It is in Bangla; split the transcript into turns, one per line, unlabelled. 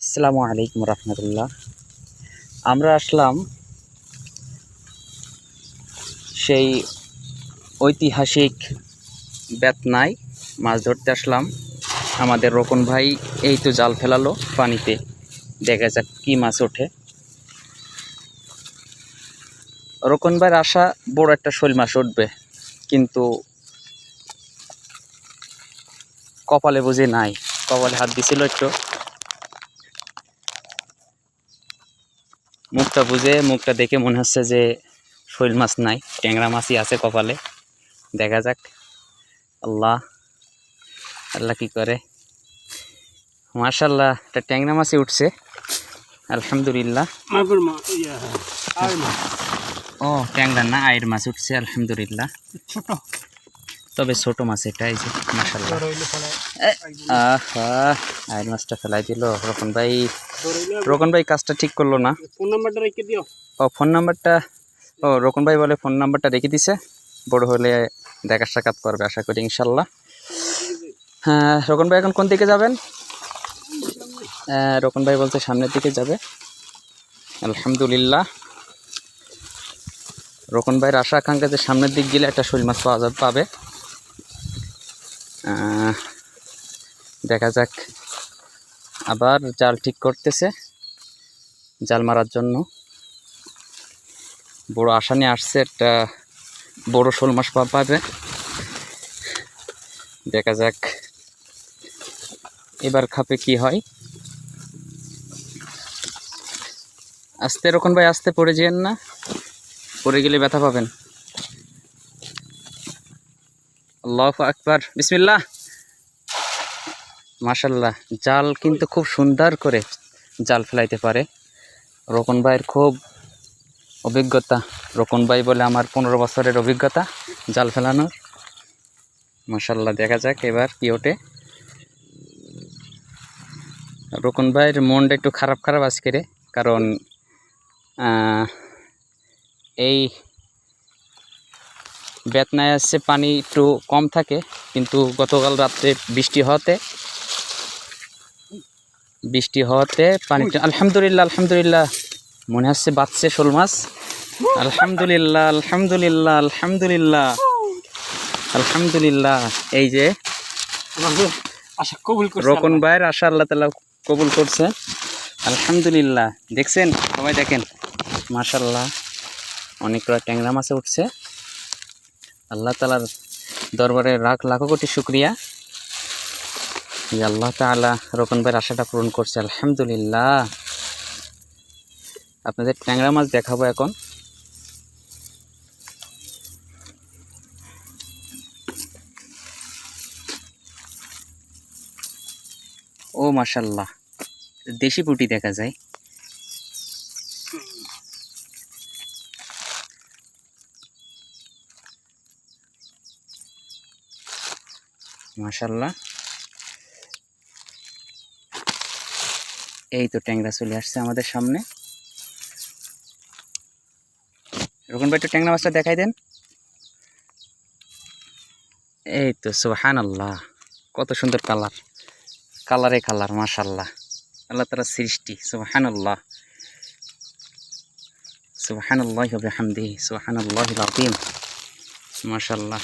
আসসালামু আলাইকুম রহমতুল্লাহ। আমরা আসলাম সেই ঐতিহাসিক বেতনায় মাছ ধরতে আসলাম। আমাদের রোকন ভাই এই তো জাল ফেলালো পানিতে, দেখা যাক কি মাছ ওঠে। রোকন ভাইয়ের আশা বড় একটা শোল মাছ উঠবে, কিন্তু কপালে বুঝি নাই। কপালে হাত দিছিল একটু, মুখটা দেখে মনে হচ্ছে যে শৈল মাছ নাই, ট্যাংরা মাছই আছে কপালে। দেখা যাক আল্লাহ আল্লাহ কি করে। মাশাআল্লাহ, একটা ট্যাংরা মাছই উঠছে আলহামদুলিল্লাহ। ও ট্যাংরা না, আয়ের মাছ উঠছে আলহামদুলিল্লাহ। ছোট, তবে ছোট মাছ এটা। এই যে মাশাআল্লাহ, আহা আয়ের মাছটা ফেলাই দিল রোকন ভাই। রোকন ভাই কাজটা ঠিক করলো না।
ফোন নাম্বারটা রেখে দিও।
ও ফোন নাম্বারটা, ও রোকন ভাই বলে ফোন নাম্বারটা রেখে দিছে, বড় হলে দেখা সাক্ষাৎ করবে আশা করি ইনশাল্লাহ। হ্যাঁ, রোকন ভাই এখন কোন দিকে যাবেন? রোকন ভাই বলতে সামনের দিকে যাবে আলহামদুলিল্লাহ। রোকন ভাইয়ের আশা আকাঙ্ক্ষা যে সামনের দিক গেলে একটা শৈল মাছ পাবে। দেখা যাক। আবার জাল ঠিক করতেছে জাল মারার জন্য। বড় আশা নিয়ে আসছে, একটা বড় শোল মাছ পাবে। দেখা যাক এবার খাপে কি হয়। আস্তে রোকন ভাই, আস্তে পড়ে যেন না, পড়ে গেলে ব্যথা পাবেন। আল্লাহু আকবার, বিসমিল্লাহ। মাশাআল্লাহ, জাল কিন্তু খুব সুন্দর করে জাল ফেলাইতে পারে রোকন ভাইয়ের, খুব অভিজ্ঞতা। রোকন ভাই বলে আমার 15 বছরের অভিজ্ঞতা জাল ফেলানোর। মাশাআল্লাহ, দেখা যাক এবার কি ওঠে। রোকন ভাইয়ের মনটা একটু খারাপ আজকে রে, কারণ এই বেতনায় আসছে পানি একটু কম থাকে, কিন্তু গতকাল রাত্রে বৃষ্টি হওয়াতে পানিটা আলহামদুলিল্লাহ মনে হচ্ছে বাঁচছে শোল মাছ। আলহামদুলিল্লাহ। এই যে রোকন ভাইয়ের আশা আল্লাহ তাআলা কবুল করছে আলহামদুলিল্লাহ। দেখছেন সবাই, দেখেন মাশাআল্লাহ, অনেকগুলো ট্যাংরা মাছে উঠছে। আল্লাহ তাআলার দরবারে লাখো কোটি শুকরিয়া যে আল্লাহ তাআলা রোকন ভাইয়ের আশাটা পূরণ করছে আলহামদুলিল্লাহ। আপনাদের ট্যাংরা মাছ দেখাবো এখন। ও মাশাআল্লাহ, দেশি পুঁটি দেখা যায়। মাশাআল্লাহ, এই তো ট্যাংরা চলে আসছে আমাদের সামনে। রোকন ভাই একটু ট্যাংরা মাছটা দেখাই দেন। এই তো সুবহানাল্লাহ, কত সুন্দর কালার মাশাআল্লাহ। আল্লাহ তাআলার সৃষ্টি, সুবহানাল্লাহ সুবহানাল্লাহি ওয়া বিহামদিহি সুবহানাল্লাহিল আযীম। মাশাআল্লাহ।